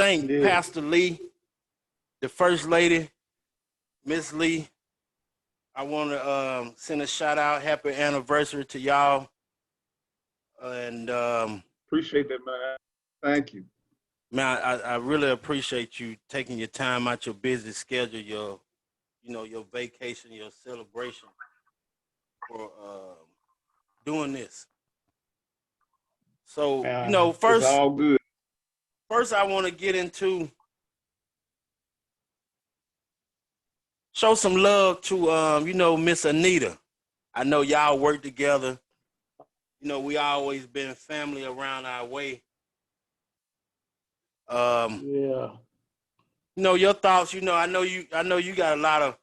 thank Yeah. Pastor Lee, the First Lady, Miss Lee. I want to send a shout out, happy anniversary to y'all. And Appreciate that, man. Thank you. man, I really appreciate you taking your time out your busy schedule, your vacation, your celebration for doing this. So, It's all good. first I want to get into show some love to Miss Anita. I know y'all work together. We always been family around our way. Yeah. Your thoughts. I know you got a lot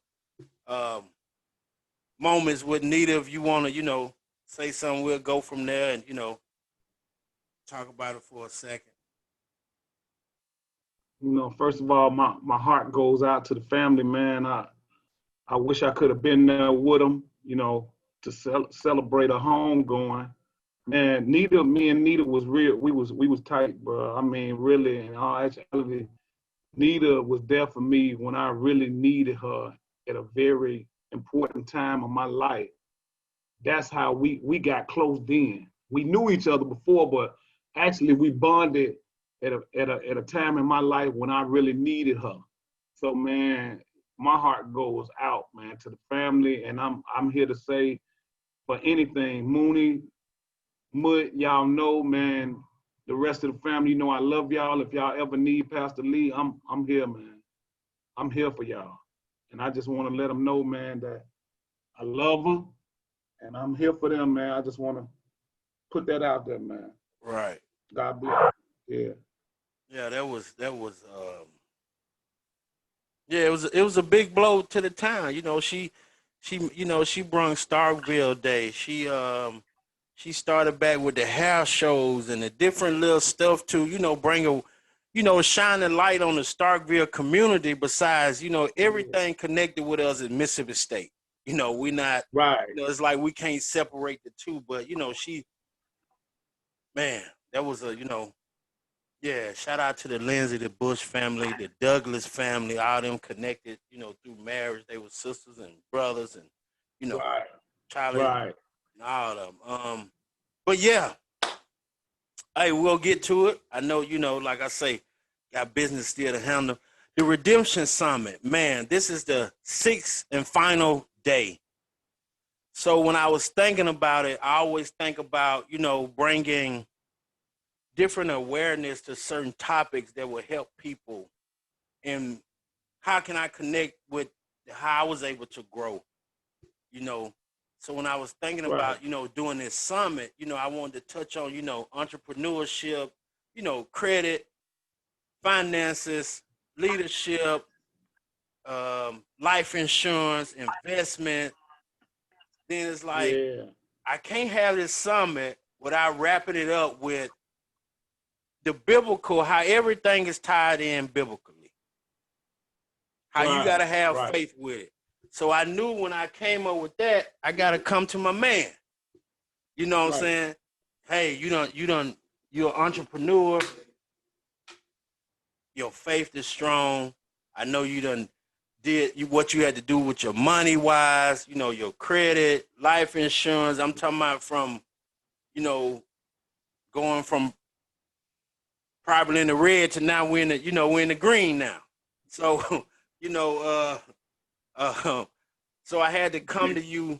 of moments with Nita. If you want to, say something, we'll go from there and talk about it for a second. First of all, my heart goes out to the family, man. I wish I could have been there with them, to celebrate a home going. Man, me and Nita was real. We was tight, bro. I mean, really, in all actuality, Nita was there for me when I really needed her at a very important time of my life. That's how we got closed in. We knew each other before, but actually we bonded at a time in my life when I really needed her. So man, my heart goes out, man, to the family, and I'm here to say for anything, Mooney, Mud, y'all know, man. The rest of the family, I love y'all. If y'all ever need Pastor Lee, I'm here, man. I'm here for y'all, and I just want to let them know, man, that I love them, and I'm here for them, man. I just want to put that out there, man. Right. God bless. Yeah. Yeah, yeah, it was a big blow to the town. She brung Starkville Day. She started back with the house shows and the different little stuff to, bring shine a light on the Starkville community. Besides, everything connected with us in Mississippi State. We not Right. it's like we can't separate the two. But man, that was yeah. Shout out to the Lindsay, the Bush family, the Douglas family, all them connected, through marriage. They were sisters and brothers, and Right. Charlie Right. and all of them. But yeah, hey, we'll get to it. I know, like I say, got business still to handle. The Redemption Summit, man, this is the sixth and final day. So when I was thinking about it, I always think about, bringing different awareness to certain topics that will help people. And how can I connect with how I was able to grow, you know? So when I was thinking Right. about, doing this summit, I wanted to touch on, entrepreneurship, credit, finances, leadership, life insurance, investment. Then it's like, Yeah. I can't have this summit without wrapping it up with the biblical, how everything is tied in biblically, how you got Right. to have Right. faith with it. So I knew when I came up with that, I got to come to my man. You know what I'm Right. saying? Hey, you're an entrepreneur. Your faith is strong. I know you done what you had to do with your money wise, your credit, life insurance. I'm talking about from, you know, going from probably in the red to now we're in the green now. So, you know, uh, so I had to come to you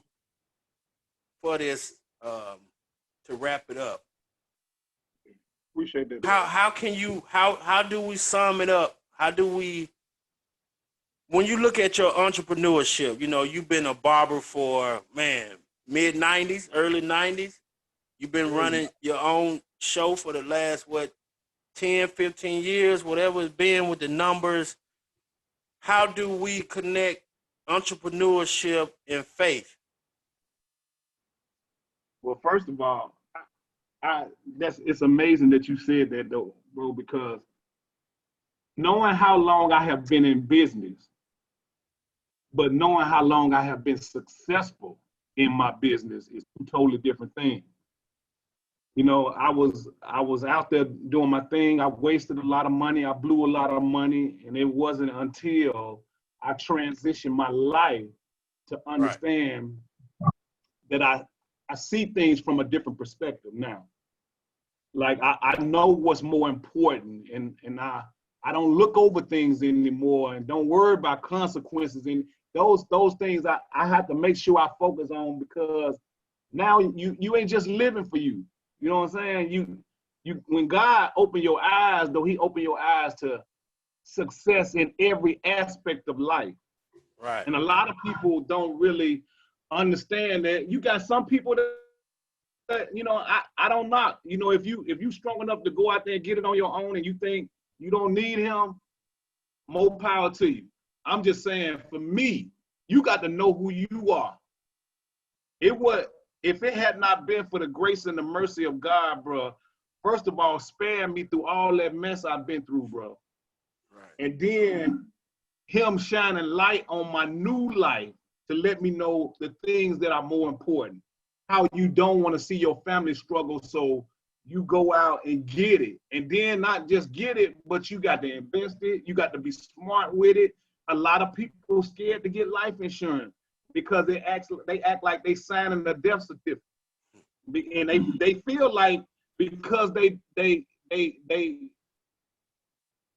for this to wrap it up. Appreciate that, How bro. how can you how do we sum it up? How do we when you look at your entrepreneurship? You've been a barber for man mid '90s, early '90s. You've been Early. running your own show for the last 10, 15 years, whatever it's been with the numbers. How do we connect entrepreneurship and faith? Well, first of all, I it's amazing that you said that though, bro, because knowing how long I have been in business, but knowing how long I have been successful in my business is two totally different things. You know, I was out there doing my thing. I wasted a lot of money. I blew a lot of money, and it wasn't until I transitioned my life to Right. understand that I see things from a different perspective now. Like I know what's more important, and I don't look over things anymore and don't worry about consequences. And those things I have to make sure I focus on, because now you ain't just living for you. You know what I'm saying? You when God opened your eyes, though, he opened your eyes to success in every aspect of life. Right. And a lot of people don't really understand that. You got some people that, you know, I don't knock. You know, if you strong enough to go out there and get it on your own and you think you don't need him, more power to you. I'm just saying, for me, you got to know who you are. If it had not been for the grace and the mercy of God, bro, first of all, spare me through all that mess I've been through, bro. Right. And then him shining light on my new life to let me know the things that are more important. How you don't want to see your family struggle, so you go out and get it. And then not just get it, but you got to invest it. You got to be smart with it. A lot of people scared to get life insurance because they act like they signing a death certificate. And they feel like because they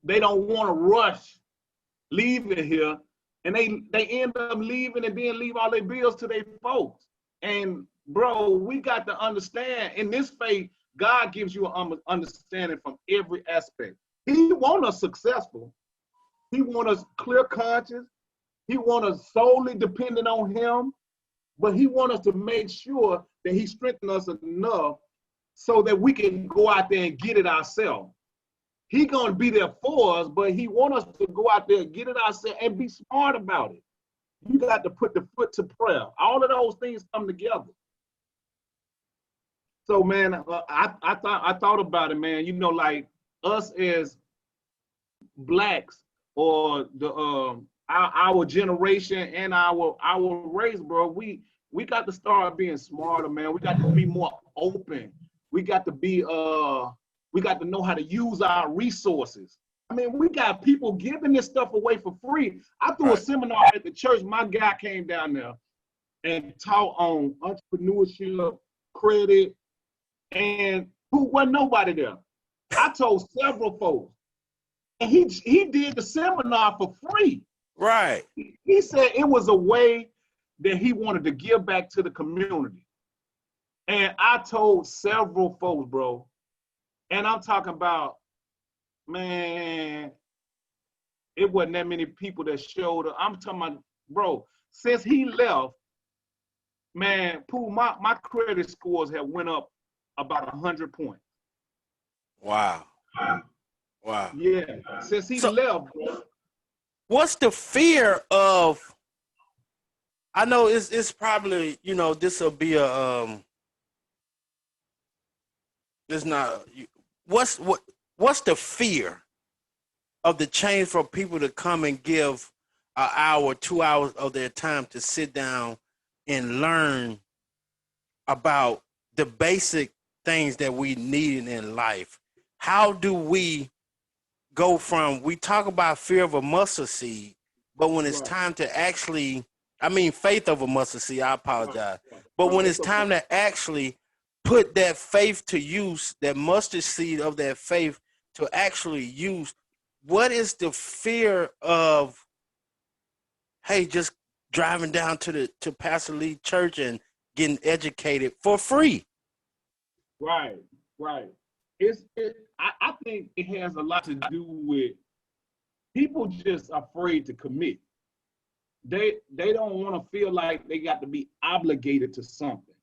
don't want to rush leaving here, and they end up leaving and then leave all their bills to their folks. And bro, we got to understand, in this faith, God gives you an understanding from every aspect. He want us successful. He want us clear conscious. He want us solely dependent on him, but he want us to make sure that he strengthen us enough so that we can go out there and get it ourselves. He gonna be there for us, but he want us to go out there and get it ourselves and be smart about it. You got to put the foot to prayer. All of those things come together. So, man, I thought about it, man. You know, like us as blacks, or our generation and our race, bro, we got to start being smarter, man. We got to be more open. We got to know how to use our resources. I mean, we got people giving this stuff away for free. I threw a seminar at the church. My guy came down there and taught on entrepreneurship, credit, and who wasn't nobody there. I told several folks, and he did the seminar for free. Right. He said it was a way that he wanted to give back to the community. And I told several folks, bro, and I'm talking about, man, it wasn't that many people that showed up. I'm talking about, bro, since he left, man, Pooh, my credit scores have went up about 100 points. Wow. Wow. Yeah, since he left, bro. What's the fear of? I know it's probably, you know, this will be a it's not. What's the fear of the change for people to come and give an hour, 2 hours of their time to sit down and learn about the basic things that we need in life? How do we go from, we talk about fear of a mustard seed, but when it's time to actually, I mean, faith of a mustard seed, I apologize. But when it's time to actually put that faith to use, that mustard seed of that faith to actually use, what is the fear of, hey, just driving down to Pastor Lee Church and getting educated for free? Right. I think it has a lot to do with people just afraid to commit. They don't want to feel like they got to be obligated to something.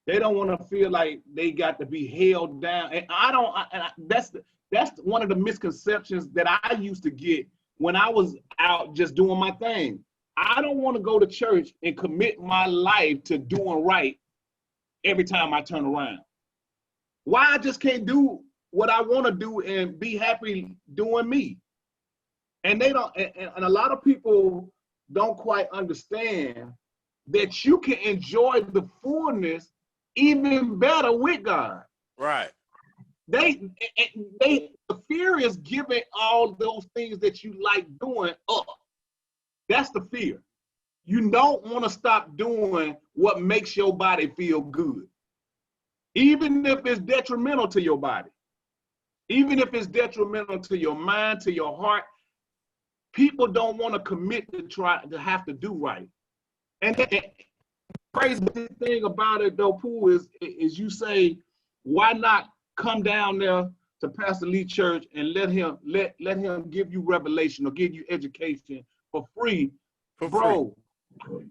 They don't want to feel like they got to be held down. And that's one of the misconceptions that I used to get when I was out just doing my thing. I don't want to go to church and commit my life to doing right every time I turn around. Why I just can't do what I want to do and be happy doing me? And they don't, and a lot of people don't quite understand that you can enjoy the fullness even better with God. Right. The fear is giving all those things that you like doing up. That's the fear. You don't want to stop doing what makes your body feel good, even if it's detrimental to your body, even if it's detrimental to your mind, to your heart. People don't want to commit to try to have to do right. And the crazy thing about it, though, Pooh, is you say, why not come down there to Pastor Lee Church and let him give you revelation or give you education for free? Bro,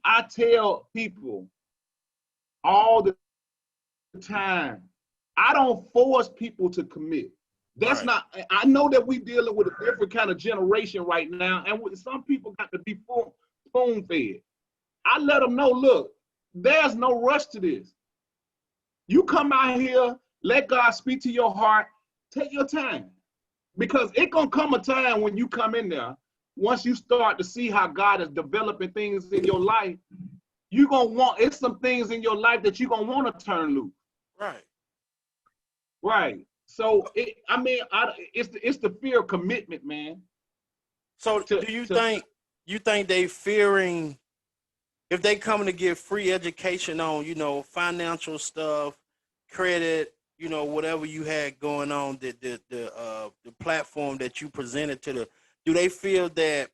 I tell people all the time, I don't force people to commit. That's not, I know that we dealing with a different kind of generation right now, and some people got to be spoon fed. I let them know, look, there's no rush to this. You come out here, let God speak to your heart, take your time. Because it's going to come a time when you come in there, once you start to see how God is developing things in your life, you're going to want, it's some things in your life that you're going to want to turn loose. Right. Right. So, it's the fear of commitment, man. So do you think they fearing, if they coming to get free education on, financial stuff, credit, whatever you had going on, the platform that you presented to do they feel that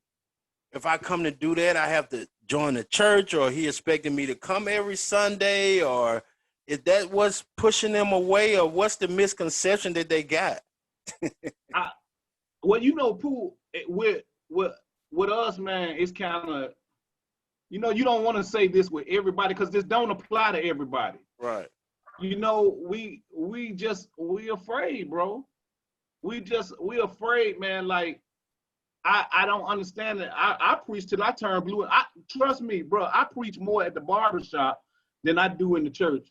if I come to do that, I have to join the church, or he expecting me to come every Sunday, or is that what's pushing them away, or what's the misconception that they got? Pooh, with us, man, it's kind of, you don't want to say this with everybody because this don't apply to everybody. Right. We afraid, bro. We afraid, man. Like, I don't understand it. I preach till I turn blue. Trust me, bro. I preach more at the barbershop than I do in the church.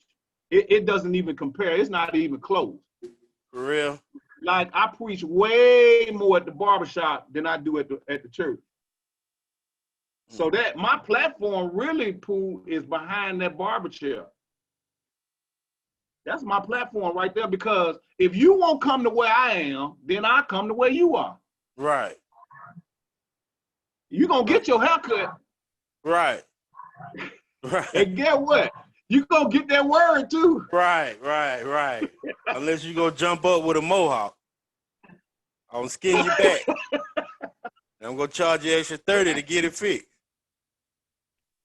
It doesn't even compare. It's not even close. For real? Like, I preach way more at the barbershop than I do at the church. So that my platform really, Pooh, is behind that barber chair. That's my platform right there, because if you won't come to where I am, then I come to where you are. Right. You're going to get your haircut. Right. Right. And get what? You going to get that word too. Right. Unless you go jump up with a mohawk. I'm going to skin you back. I'm going to charge you extra $30 to get it fixed.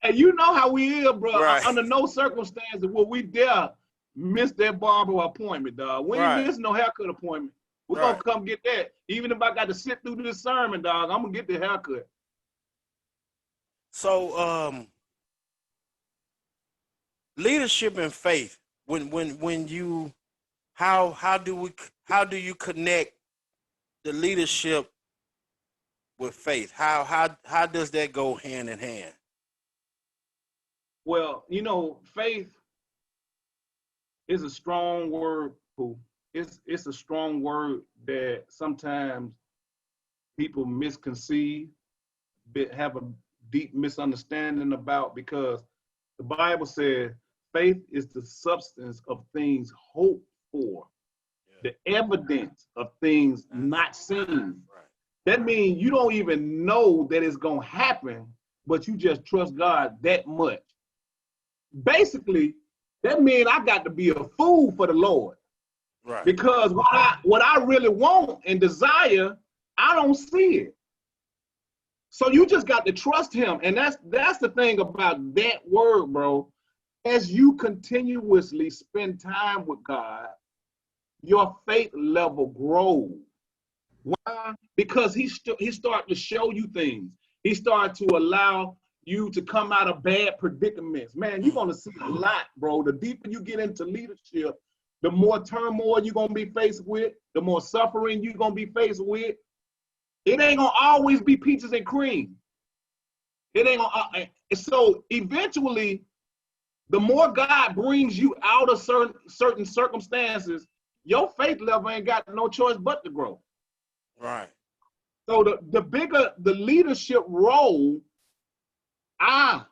And you know how we is, bro. Right. Under no circumstances will we dare miss that barber appointment, dog. We ain't miss no haircut appointment. We're going to come get that. Even if I got to sit through this sermon, dog, I'm going to get the haircut. So, leadership and faith. When you, how do you connect the leadership with faith? How does that go hand in hand? Well, faith is a strong word, Pooh. It's a strong word that sometimes people misconceive, have a deep misunderstanding about, because the Bible says faith is the substance of things hoped for, the evidence of things not seen. That means you don't even know that it's going to happen, but you just trust God that much. Basically, that means I got to be a fool for the Lord. Right. Because what I really want and desire, I don't see it. So you just got to trust him. And that's the thing about that word, bro. As you continuously spend time with God, your faith level grows. Why? Because he started to show you things. He started to allow you to come out of bad predicaments. Man, you're going to see a lot, bro. The deeper you get into leadership, the more turmoil you're going to be faced with, the more suffering you're going to be faced with. It ain't going to always be peaches and cream. It ain't going to. So eventually, the more God brings you out of certain circumstances, your faith level ain't got no choice but to grow. Right. So the bigger the leadership role, I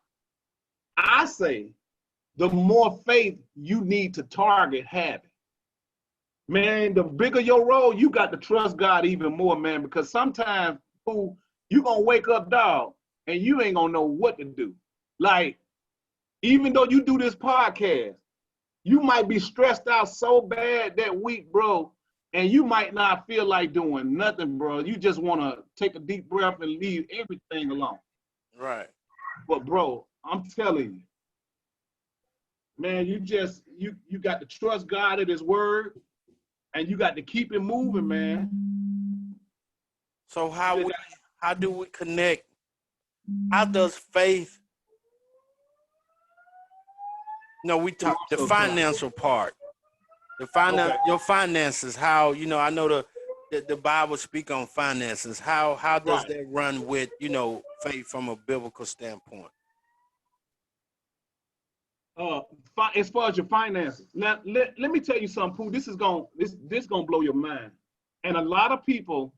say the more faith you need to target having. Man, the bigger your role, you got to trust God even more, man, because sometimes fool, you gonna wake up, dog, and you ain't gonna know what to do. Like, even though you do this podcast, you might be stressed out so bad that week, bro, and you might not feel like doing nothing, bro. You just want to take a deep breath and leave everything alone. Right. But, bro, I'm telling you, man, you got to trust God at his word, and you got to keep it moving, man. So how do we connect? How does faith, we talk the financial part, your finances, how, I know the Bible speak on finances. How does that run with, faith from a biblical standpoint? As far as your finances, now let me tell you something, Pooh. This gonna blow your mind. And a lot of people,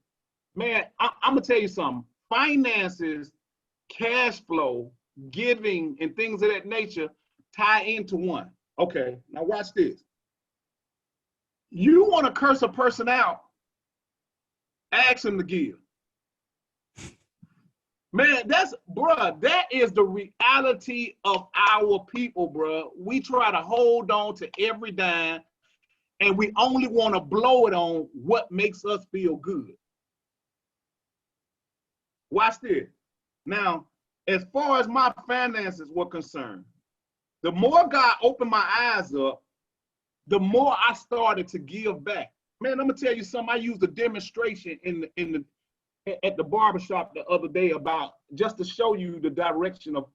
man, I'm gonna tell you something. Finances, cash flow, giving, and things of that nature tie into one. Okay, now watch this. You want to curse a person out, ask him to give. Man, that is the reality of our people, bruh. We try to hold on to every dime, and we only want to blow it on what makes us feel good. Watch this. Now, as far as my finances were concerned, the more God opened my eyes up, the more I started to give back. Man, I'm gonna tell you something. I used a demonstration at the barbershop the other day about just to show you the direction of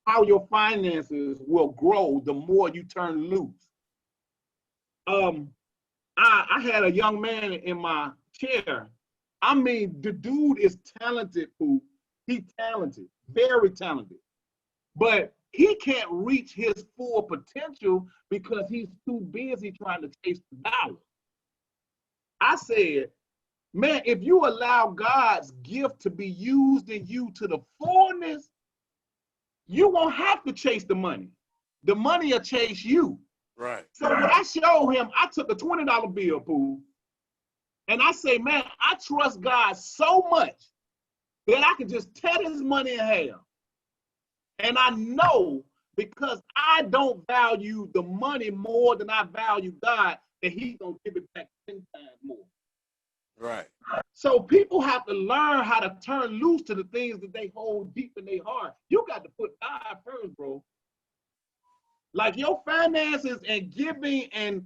how your finances will grow the more you turn loose. I had a young man in my chair. I mean, the dude is talented, fool. He's talented, very talented. But he can't reach his full potential because he's too busy trying to chase the dollar. I said, man, if you allow God's gift to be used in you to the fullness, you won't have to chase the money. The money will chase you. Right. So when I showed him, I took a $20 bill, Pooh, and I say, man, I trust God so much that I can just tear this money in half. And I know because I don't value the money more than I value God, that he's going to give it back 10 times more. Right. So people have to learn how to turn loose to the things that they hold deep in their heart. You got to put God first, bro. Like your finances and giving and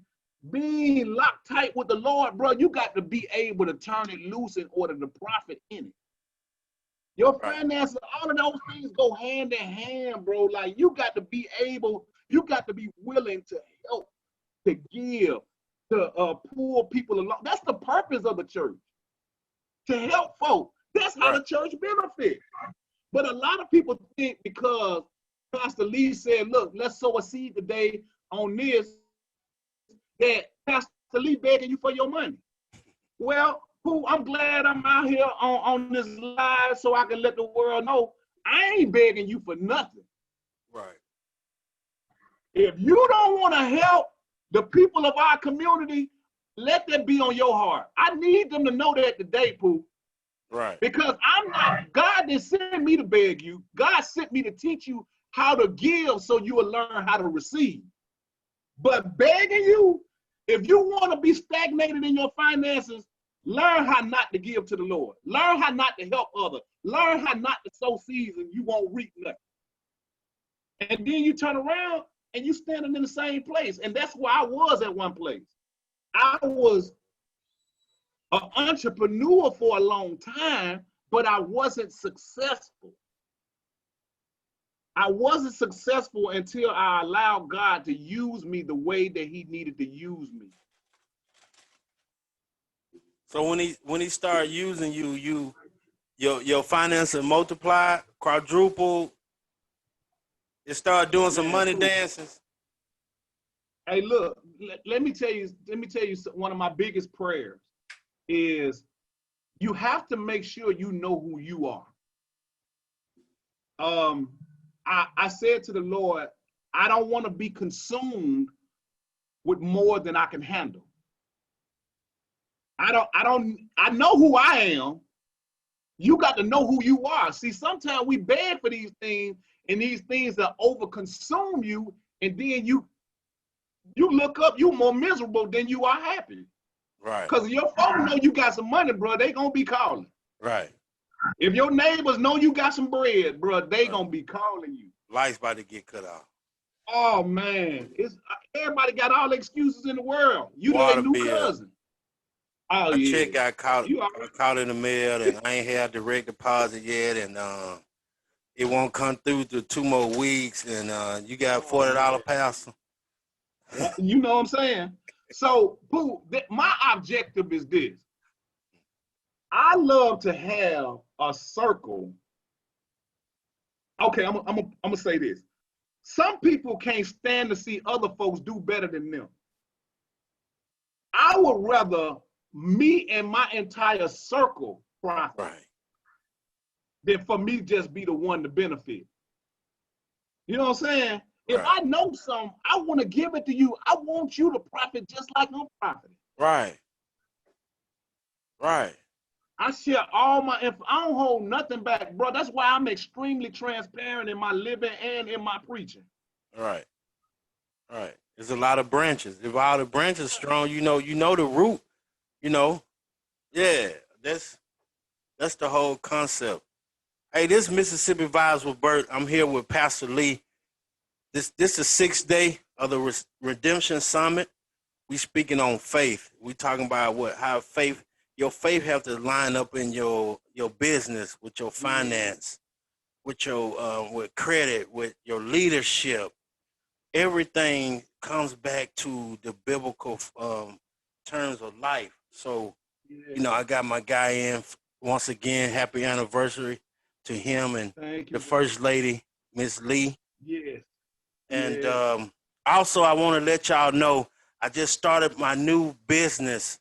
being locked tight with the Lord, bro, you got to be able to turn it loose in order to profit in it. Your finances, all of those things go hand in hand, bro. Like you got to be willing to help, to give, to pull people along. That's the purpose of the church, to help folk. That's how the church benefits. But a lot of people think because Pastor Lee said, look, let's sow a seed today on this, that Pastor Lee begging you for your money. Well, I'm glad I'm out here on this live so I can let the world know I ain't begging you for nothing. Right. If you don't want to help the people of our community, let that be on your heart. I need them to know that today, Pooh. Right. Because God didn't send me to beg you. God sent me to teach you how to give so you will learn how to receive. But begging you, if you want to be stagnated in your finances, learn how not to give to the Lord. Learn how not to help others. Learn how not to sow seeds and you won't reap nothing. And then you turn around and you standing in the same place. And that's where I was at one place. I was an entrepreneur for a long time, but I wasn't successful. I wasn't successful until I allowed God to use me the way that he needed to use me. So when he started using you, your finances multiplied, quadrupled. It started doing some money dances. Hey, look, let me tell you one of my biggest prayers is you have to make sure you know who you are. I said to the Lord, I don't want to be consumed with more than I can handle. I know who I am. You got to know who you are. See, sometimes we beg for these things, and these things that overconsume you, and then you look up, you more miserable than you are happy. Right. Because your folks know you got some money, bro, they gonna be calling. Right. If your neighbors know you got some bread, bro, they gonna be calling you. Life's about to get cut off. Oh man, it's everybody got all the excuses in the world. You Water their new bill. cousin. Oh A yeah. check got caught in the mail, and I ain't had direct deposit yet, and it won't come through to 2 more weeks, and you got $40 pastor. You know what I'm saying? So, Pooh, my objective is this. I love to have a circle. Okay, I'm gonna say this. Some people can't stand to see other folks do better than them. I would rather me and my entire circle profit than for me just be the one to benefit. You know what I'm saying? If I know something, I want to give it to you. I want you to profit just like I'm profiting. Right. Right. I share all my info. I don't hold nothing back, bro. That's why I'm extremely transparent in my living and in my preaching. Right. Right. There's a lot of branches. If all the branches strong, you know the root. You know, yeah. That's the whole concept. Hey, this Mississippi Vibes with Bert. I'm here with Pastor Lee. This is the 6th day of the Redemption Summit. We speaking on faith. We talking about how your faith have to line up in your business, with your finance, with your with credit, with your leadership. Everything comes back to the biblical terms of life. So, I got my guy in once again. Happy anniversary to him and the First Lady, Miss Lee. Yes. And also, I want to let y'all know I just started my new business,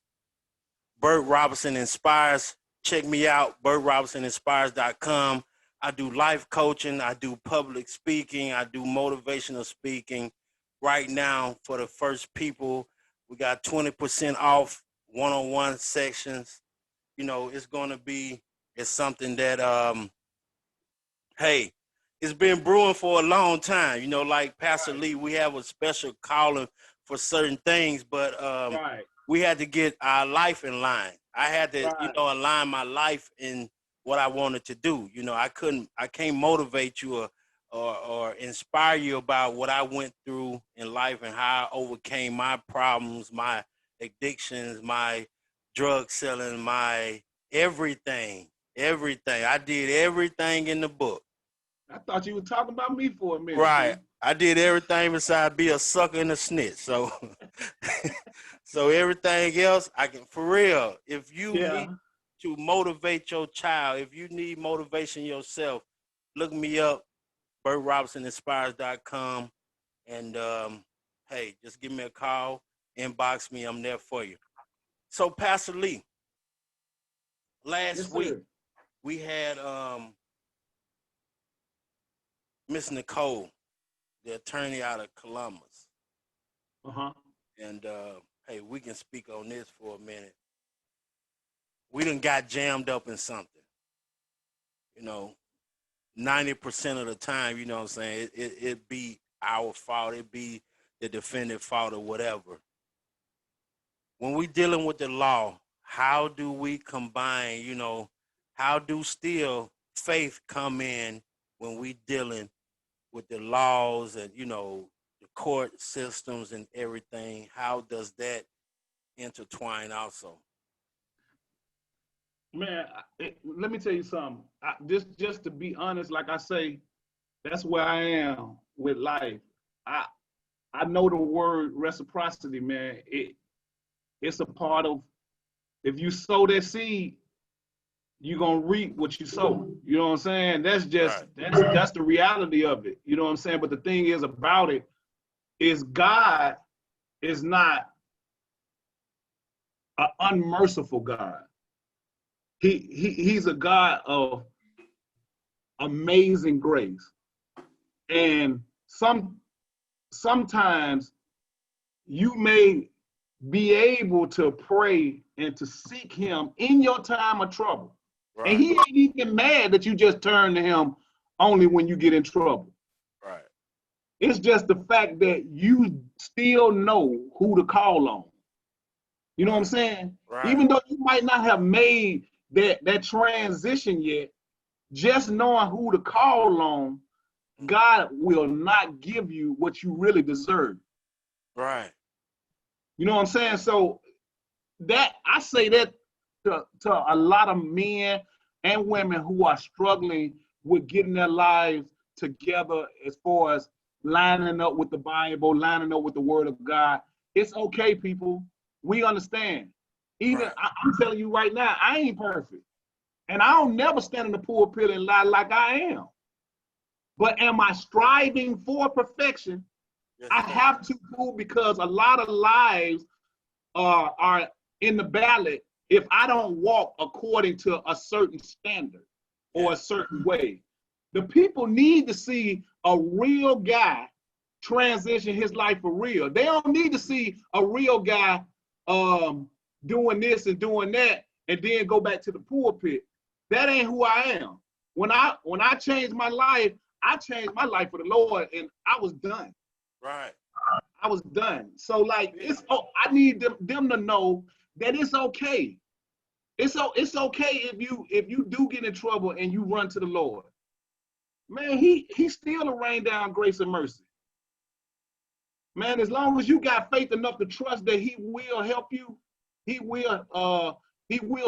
Bert Robinson Inspires. Check me out, BertRobinsonInspires.com. I do life coaching. I do public speaking. I do motivational speaking. Right now, for the first people, we got 20% off one-on-one sections. It's going to be something that, hey, it's been brewing for a long time. Like Pastor Lee, we have a special calling for certain things, but we had to get our life in line. I had to, align my life in what I wanted to do. I can't motivate you or inspire you about what I went through in life and how I overcame my problems, my addictions, my drug selling, my everything. I did everything in the book. I thought you were talking about me for a minute. Right. Man. I did everything besides be a sucker and a snitch. So so everything else, I can, for real, if you need to motivate your child, if you need motivation yourself, look me up, BertRobinsonInspires.com. And hey, just give me a call, inbox me, I'm there for you. So Pastor Lee, last week we had Miss Nicole, the attorney out of Columbus. And hey, we can speak on this for a minute. We done got jammed up in something. 90% of the time, you know what I'm saying, it be our fault, it be the defendant's fault or whatever. When we dealing with the law, how do we combine, how do still faith come in when we dealing with the laws and, the court systems and everything? How does that intertwine also? Man, let me tell you something. Just to be honest, like I say, that's where I am with life. I know the word reciprocity, man. It's a part of, if you sow that seed, you're gonna reap what you sow. You know what I'm saying? That's just that's the reality of it. You know what I'm saying? But the thing is about it is God is not an unmerciful God. He's a God of amazing grace. And sometimes you may be able to pray and to seek him in your time of trouble. Right. And he ain't even mad that you just turn to him only when you get in trouble. Right. It's just the fact that you still know who to call on. You know what I'm saying? Right. Even though you might not have made that transition yet, just knowing who to call on, God will not give you what you really deserve. Right. You know what I'm saying? So that I say that to a lot of men and women who are struggling with getting their lives together as far as lining up with the Bible, lining up with the Word of God. It's okay, people. We understand. Even Right. I'm telling you right now, I ain't perfect. And I don't never stand in the pulpit and lie like I am. But am I striving for perfection? Yes, I sir. have to, because a lot of lives are in the ballot if I don't walk according to a certain standard or a certain way. The people need to see a real guy transition his life for real. They don't need to see a real guy doing this and doing that and then go back to the pulpit. That ain't who I am. When I changed my life, I changed my life for the Lord, and I was done. Right. I was done. So like I need them to know that it's okay. It's okay if you do get in trouble and you run to the Lord. Man, he still will rain down grace and mercy. Man, as long as you got faith enough to trust that he will help you, he will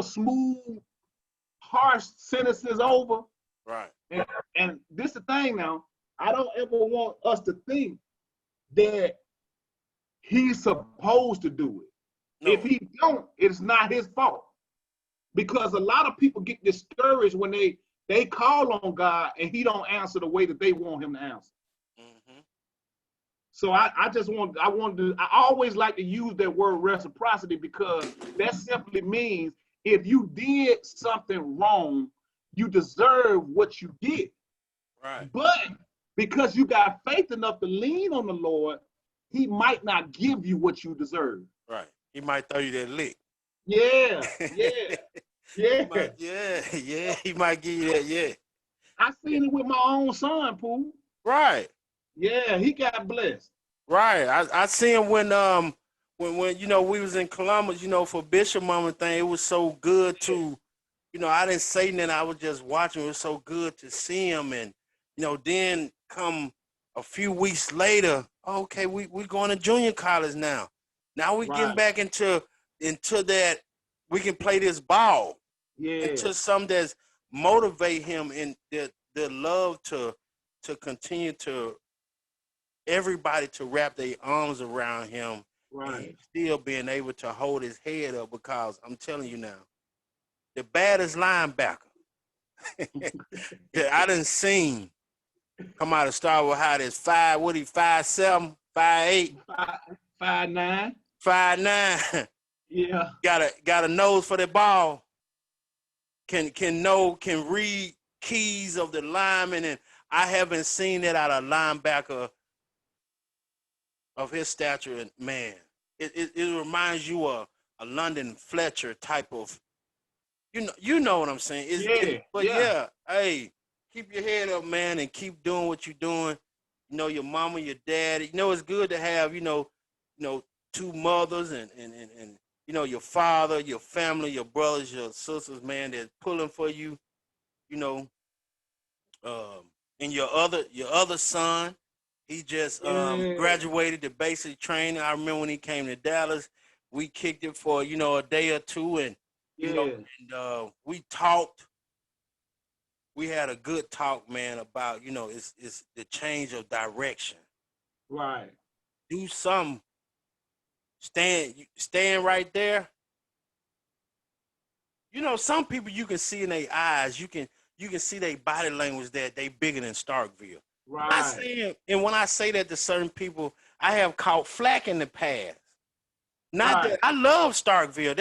smooth harsh sentences over. Right. And this is the thing now, I don't ever want us to think that he's supposed to do it. No. If he don't, it's not his fault. Because a lot of people get discouraged when they call on God and he don't answer the way that they want him to answer. Mm-hmm. So I always like to use that word reciprocity, because that simply means if you did something wrong, you deserve what you get. Right. But because you got faith enough to lean on the Lord, he might not give you what you deserve. Right. He might throw you that lick. Yeah. He might give you that, yeah. I seen it with my own son, Pooh. Right. Yeah, he got blessed. Right. I seen when you know we was in Columbus, you know, for Bishop Mama thing, it was so good to, you know, I didn't say nothing, I was just watching. It was so good to see him, and you know, then come a few weeks later, okay, we going to junior college now. Now we getting Right. back into that we can play this ball. Yeah. Into something that's motivate him and the love to continue to everybody to wrap their arms around him, and Right. he's still being able to hold his head up, because I'm telling you now, the baddest linebacker that I done seen come out of Star Wars High is 5'7", 5'8", 5'9". 5'9". Yeah. got a nose for the ball. Can read keys of the lineman, and I haven't seen it out of linebacker of his stature. And man, it reminds you of a London Fletcher type of, you know what I'm saying. But yeah, hey, keep your head up, man, and keep doing what you're doing. You know, your mama, your dad. You know, it's good to have, two mothers and you know, your father, your family, your brothers, your sisters, man, that's pulling for you, you know. And your other son, he just graduated the basic training. I remember when he came to Dallas, we kicked it for, you know, a day or two, and you know, and we talked. We had a good talk, man, about, you know, it's the change of direction. Right. Do something. Stand right there. You know, some people you can see in their eyes, you can see their body language that they bigger than Starkville. Right. And when I say that to certain people, I have caught flack in the past. Not Right. that I love Starkville.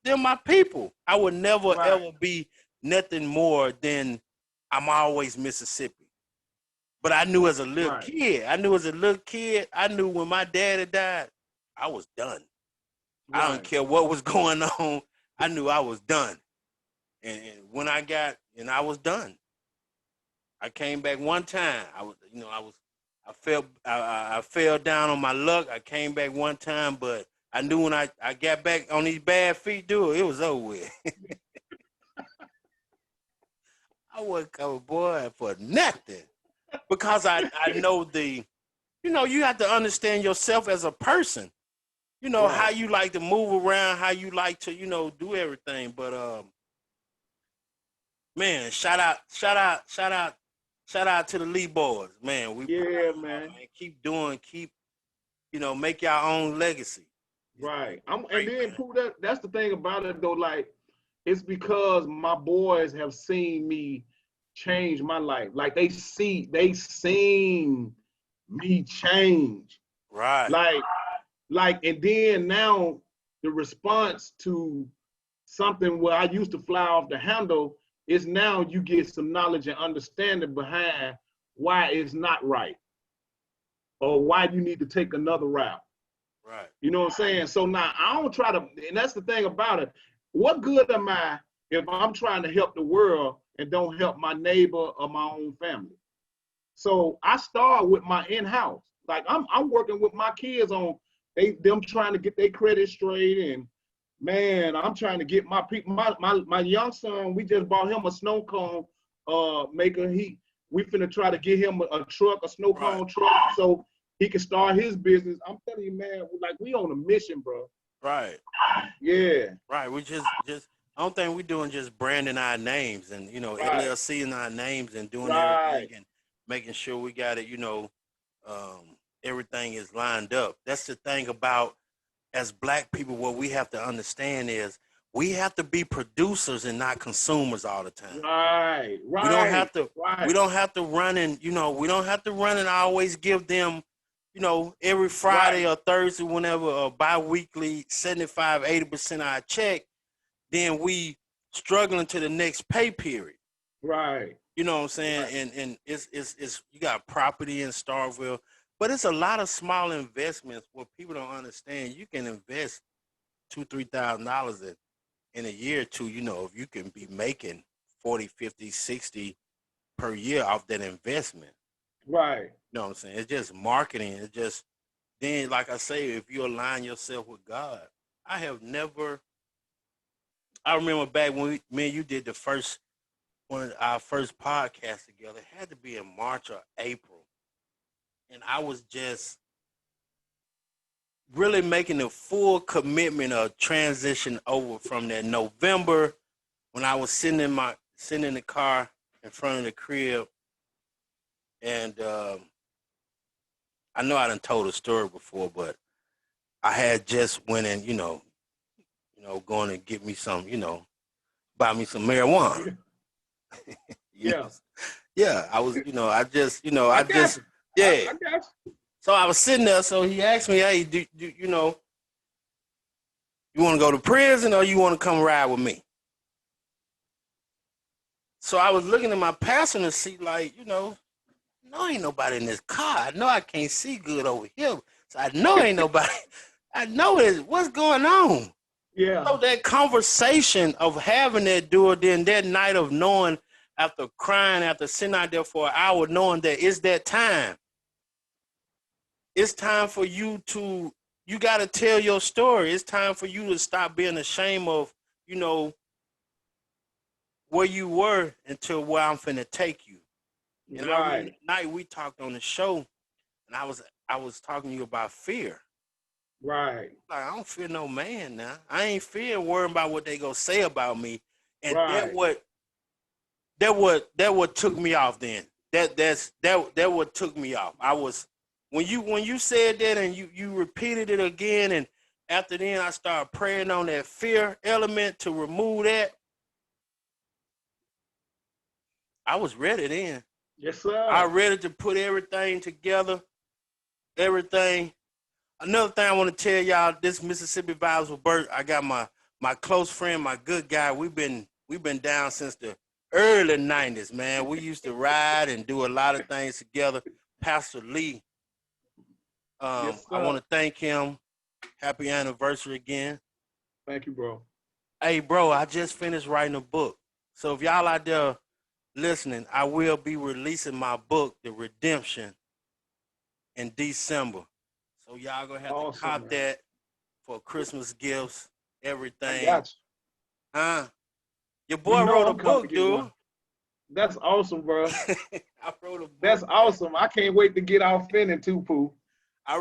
They're my people. I would never Right. ever be nothing more than I'm always Mississippi. But I knew as a little Right. kid, I knew when my daddy died, I was done. I don't Right. care what was going on. I knew I was done. And when I was done. I came back one time. I fell down on my luck. I came back one time, but I knew when I got back on these bad feet, dude, it was over with. I wasn't coming, boy, for nothing. Because I know you have to understand yourself as a person. You know, how Right. you like to move around, how you like to, do everything. But man, shout out to the Lee boys. Man, we proud Yeah, of y'all, man. man. Keep doing, make your own legacy. It's Right. And great, then man. Pooh, that's the thing about it though. Like, it's because my boys have seen me change my life. Like they seen me change. Right, Like, and then now the response to something where I used to fly off the handle is now you get some knowledge and understanding behind why it's not right or why you need to take another route. right, You know what I'm saying? So now I don't try to, and that's the thing about it. What good am I if I'm trying to help the world and don't help my neighbor or my own family? So I start with my in-house. Like I'm working with my kids on them trying to get their credit straight, and man, I'm trying to get my people. My young son, we just bought him a snow cone maker. We finna try to get him a truck, a snow right, cone truck, so he can start his business. I'm telling you, man, like we on a mission, bro. right, Yeah, right. We just I don't think we're doing just branding our names and right, LLC in our names and doing right, everything and making sure we got it. Everything is lined up. That's the thing about as black people. What we have to understand is we have to be producers and not consumers all the time. right, We don't right, have to we right, don't have to run and we don't have to run and always give them, every Friday right, or Thursday, whenever bi-weekly 75-80% of our check, then we struggling to the next pay period. right, You know what I'm saying? right, And it's you got property in Starville, but it's a lot of small investments what people don't understand. You can invest $2,000-$3,000 in a year or two, if you can be making 40, 50, 60 per year off that investment. right. You know what I'm saying? It's just marketing. It's just then, like I say, if you align yourself with God, I have never. I remember back when me and you did the first one of our first podcast together. It had to be in March or April, and I was just really making a full commitment of transition over from that November when I was sitting in the car in front of the crib, and I know I done told a story before, but I had just went and going to get me some, buy me some marijuana. Yeah, You yeah. know, yeah, I was, I got you. yeah. I got you. So I was sitting there. So he asked me, "Hey, you want to go to prison or you want to come ride with me?" So I was looking at my passenger seat, like, no, ain't nobody in this car. I know I can't see good over here. So I know ain't nobody. I know what's going on. Yeah, So that conversation of having that dude, then that night of knowing after crying, after sitting out there for an hour, knowing that it's that time. It's time for you got to tell your story. It's time for you to stop being ashamed of, you know, where you were until where I'm finna take you. And I remember right, the night we talked on the show, and I was talking to you about fear. right, Like, I don't fear no man now. I ain't fear worrying about what they gonna say about me. And right. that what took me off then. That what took me off. I was when you said that and you repeated it again, and after then I started praying on that fear element to remove that. I was ready then. Yes, I sir. ready to put everything together. Everything. Another thing I want to tell y'all, this Mississippi Vibes with Bert. I got my close friend, my good guy. We've been down since the early 90s, man. We used to ride and do a lot of things together. Pastor Lee, Yes, I sir. want to thank him. Happy anniversary again. Thank you, bro. Hey, bro, I just finished writing a book. So if y'all out there listening, I will be releasing my book, The Redemption, in December. So y'all gonna have to Awesome, cop man. that for Christmas gifts, I everything. got Huh? Your you. You boy know wrote a I'm coming to book, get one. dude. That's awesome, bro. I wrote a That's book, man. awesome. I can't wait to get off in it too, Pooh. I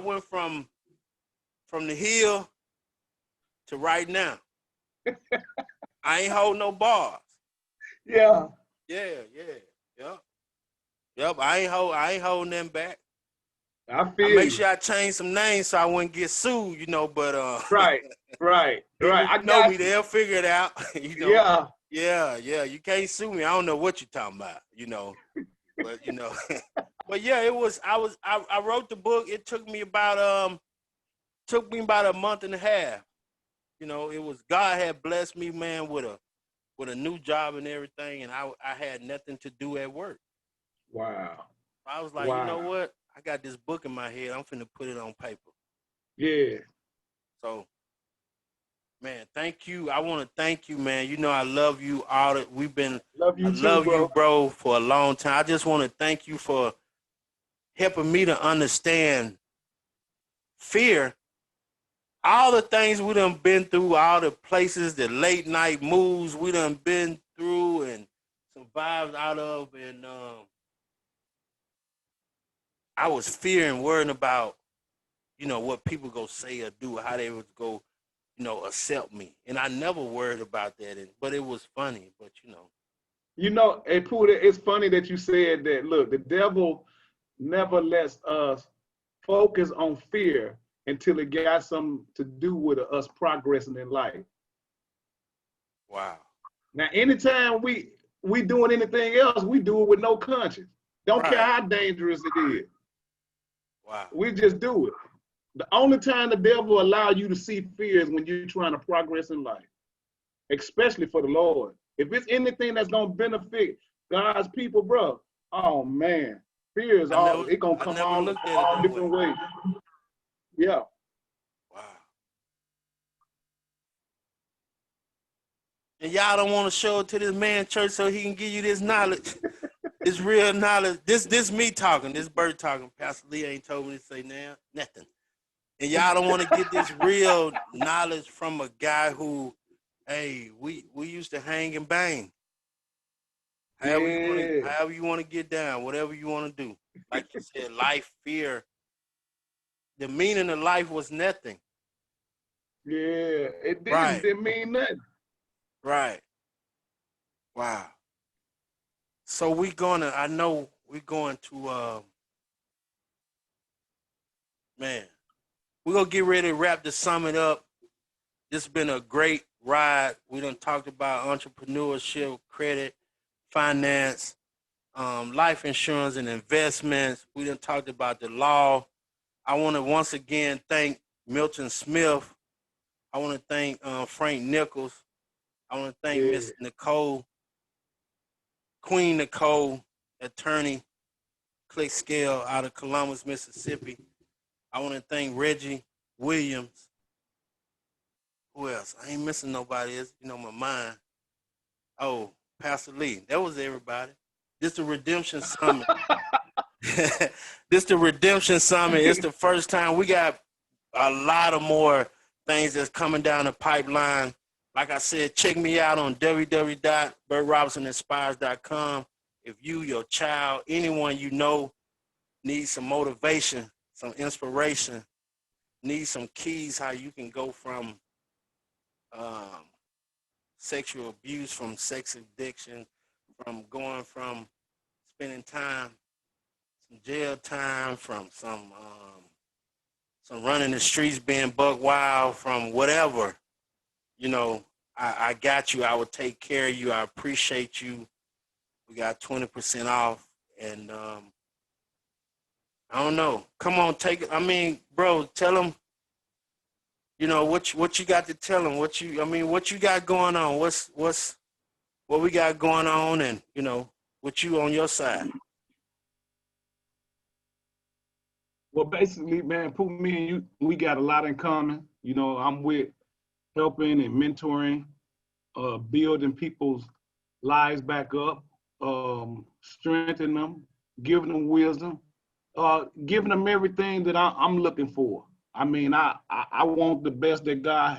went from the hill to right now. I ain't hold no bars. Yeah, Yeah. Yep. Yep. I ain't holding them back. I I feel make you. sure I change some names so I wouldn't get sued, but Right, right. people I who know me, got you. they'll figure it out. Yeah, Yeah. You can't sue me. I don't know what you're talking about. But but yeah, it was I wrote the book. It took me about a month and a half. It was God had blessed me, man, with a new job and everything, and I had nothing to do at work. wow, I was like, you know wow. what? I got this book in my head. I'm finna put it on paper. Yeah, So, man, thank you. I want to thank you, man. I love you. All that love I you too, love you, bro. bro, for a long time. I just want to thank you for helping me to understand fear. All the things we done been through, all the places, the late night moves we done been through and survived out of, and I was fearing, worrying about, what people go say or do, how they would go, accept me, and I never worried about that. But it was funny, but Hey, Pooh, it's funny that you said that. Look, the devil never lets us focus on fear until it got something to do with us progressing in life. wow, Now, anytime we doing anything else, we do it with no conscience. Don't care right, how dangerous it is. wow, We just do it. The only time the devil allow you to see fear is when you're trying to progress in life, especially for the Lord. If it's anything that's gonna benefit God's people, bro, oh man, fear is all it gonna I come never looked at it all that way. different ways. Yeah. Wow. And y'all don't want to show it to this man church so he can give you this knowledge. This real knowledge. This me talking. This bird talking. Pastor Lee ain't told me to say now nothing. And y'all don't want to get this real knowledge from a guy who, hey, we used to hang and bang. Yeah. However you want to get down, whatever you want to do. Like you said, life, fear. The meaning of life was nothing. Yeah. It Right, didn't mean nothing. right. Wow. So I know we're going to man, we're gonna get ready to wrap the summit up. This has been a great ride. We done talked about entrepreneurship, credit, finance, life insurance and investments. We done talked about the law. I want to once again thank Milton Smith. I want to thank Frank Nichols. I want to thank Yeah. Miss Nicole, Queen Nicole, attorney, Click Scale out of Columbus, Mississippi. I want to thank Reggie Williams. Who else? I ain't missing nobody. It's, my mind. Oh, Pastor Lee. That was everybody. This the Redemption Summit. This the Redemption Summit. It's the first time we got a lot of more things that's coming down the pipeline. Like I said, check me out on www.birdrobinsoninspires.com. If you, your child, anyone you know needs some motivation, some inspiration, need some keys how you can go from um, sexual abuse, from sex addiction, from going from spending time, some jail time, from some running the streets, being buck wild, from whatever. You know, I got you. I will take care of you. I appreciate you. We got 20% off, and I don't know. Come on, take it. I mean, bro, tell them. What you got to tell them. What you got going on. What's what we got going on, and what you on your side. Well, basically, man, Pooh, me and you, we got a lot in common. I'm with helping and mentoring, building people's lives back up, strengthening them, giving them wisdom, giving them everything that I'm looking for. I mean, I want the best that God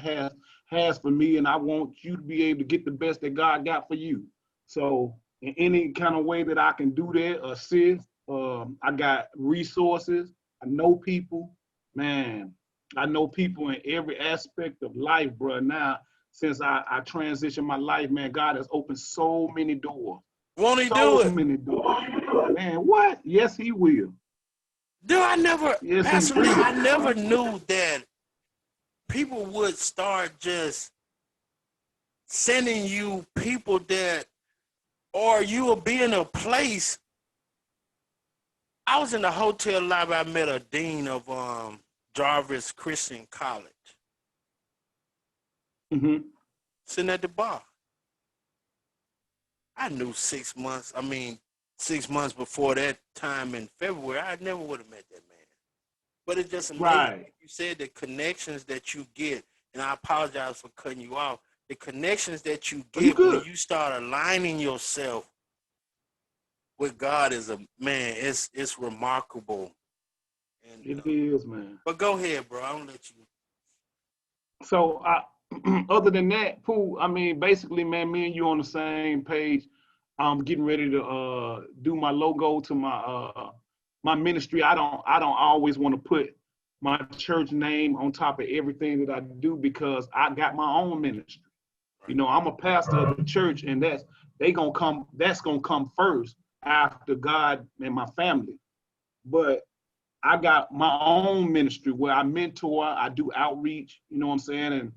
has for me, and I want you to be able to get the best that God got for you. So, in any kind of way that I can do that, assist, I got resources. I know people, man. I know people in every aspect of life, bro. Now, since I transitioned my life, man, God has opened so many doors. Won't he So do it? many doors. Man, what? Yes, he will. Dude, I never, Yes, he Pastor Lee, will. I never knew that people would start just sending you people that, or you will be in a place. I was in the hotel lobby. I met a dean of Jarvis Christian College, Hmm. sitting at the bar. I knew 6 months. I mean, 6 months before that time in February, I never would have met that man. But it's just amazing. Right. Like you said, the connections that you get, and I apologize for cutting you off. The connections that you Are you get when good? you start aligning yourself with God is a man. It's remarkable. And It is, man. but go ahead, bro. I'm gonna let you. So, other than that, Pooh, I mean, basically, man, me and you on the same page. I'm getting ready to do my logo to my ministry. I don't always want to put my church name on top of everything that I do because I got my own ministry. I'm a pastor of the church, and that's gonna come first after God and my family. But I got my own ministry where I mentor, I do outreach, you know what I'm saying? And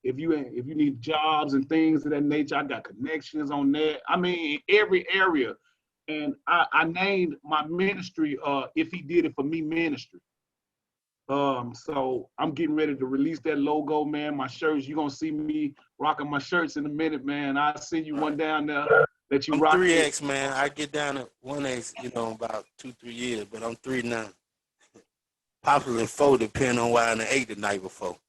if you need jobs and things of that nature, I got connections on that. I mean, in every area. And I named my ministry If He Did It For Me Ministry. So I'm getting ready to release that logo, man. My shirts, you're gonna see me rocking my shirts in a minute, man. I'll send you one down there that you I'm rock it. 3X, man. I get down to 1X, about 2-3 years, but I'm 3 now. Possibly 4, depending on why I ate the night before.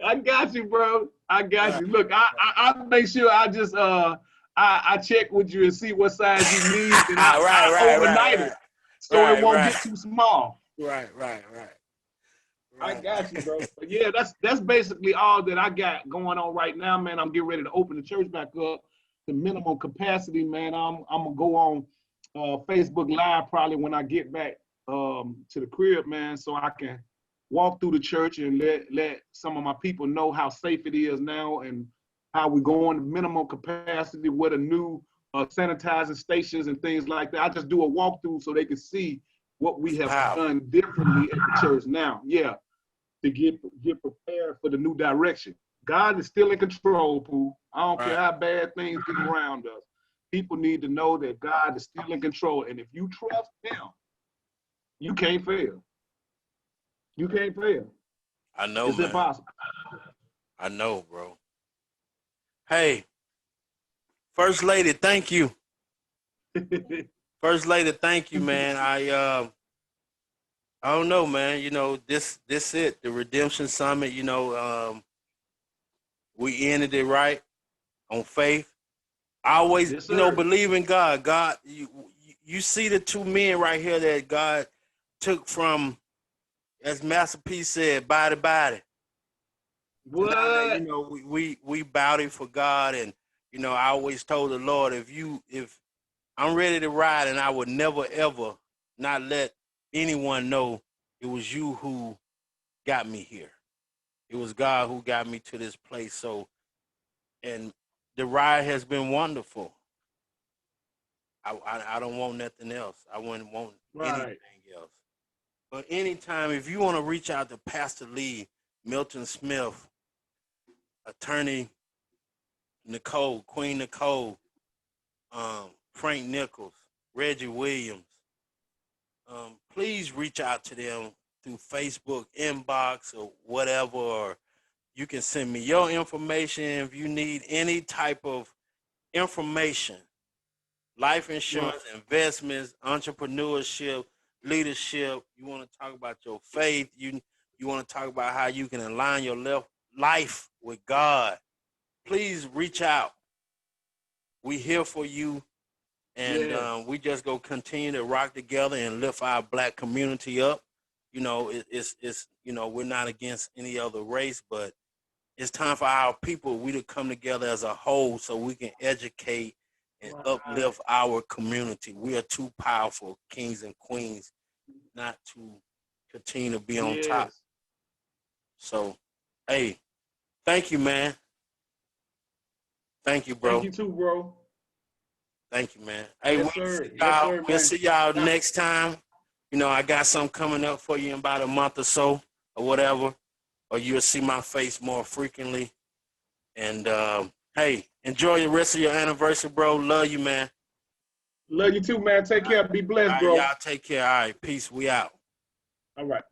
I got you, bro. I got Right. you. Look, I make sure I just I check with you and see what size you need, and I, right, I right, overnight right, it so it right, won't right, get too small. right, right, right, I right, got you, right. bro. But yeah, that's basically all that I got going on right now, man. I'm getting ready to open the church back up to minimum capacity, man. I'm gonna go on Facebook Live probably when I get back to the crib, man, so I can walk through the church and let some of my people know how safe it is now and how we're going to minimum capacity with a new sanitizing stations and things like that. I just do a walkthrough so they can see what we It's have powerful. done differently at the church now. Yeah, to get prepared for the new direction. God is still in control, Pooh. I don't care Right. how bad things get around us. People need to know that God is still in control. And if you trust him, you can't fail. You can't fail. I know, It's man. impossible. I know, bro. Hey, First Lady, thank you. First Lady, thank you, man. I don't know, man. This it. The Redemption Summit. We ended it right on faith. I always, Yes, sir. believe in God. God, you see the two men right here that God took from, as Master P said, body, body. Now that What? we bowed it for God, and I always told the Lord, if I'm ready to ride, and I would never ever not let anyone know it was you who got me here. It was God who got me to this place. So, and the ride has been wonderful. I don't want nothing else. I wouldn't want anything Right. else. But anytime, if you want to reach out to Pastor Lee, Milton Smith, attorney Nicole, Queen Nicole, Frank Nichols, Reggie Williams, please reach out to them through Facebook inbox or whatever, or You can send me your information if you need any type of information, life insurance, investments, entrepreneurship, leadership. You want to talk about your faith. You want to talk about how you can align your life with God. Please reach out. We here for you, and we just go continue to rock together and lift our black community up. You know, it's we're not against any other race, but it's time for our people, we to come together as a whole so we can educate and uplift our community. We are too powerful, kings and queens, not to continue to be on top. So, hey, thank you, man. Thank you, bro. Thank you too, bro. Thank you, man. Hey, Yes, sir. Yes, sir, we'll see y'all next time. You know, I got something coming up for you in about a month or so or whatever, or you'll see my face more frequently. And, hey, enjoy the rest of your anniversary, bro. Love you, man. Love you too, man. Take care. Be blessed, All right, bro. y'all take care. All right, peace. We out. All right.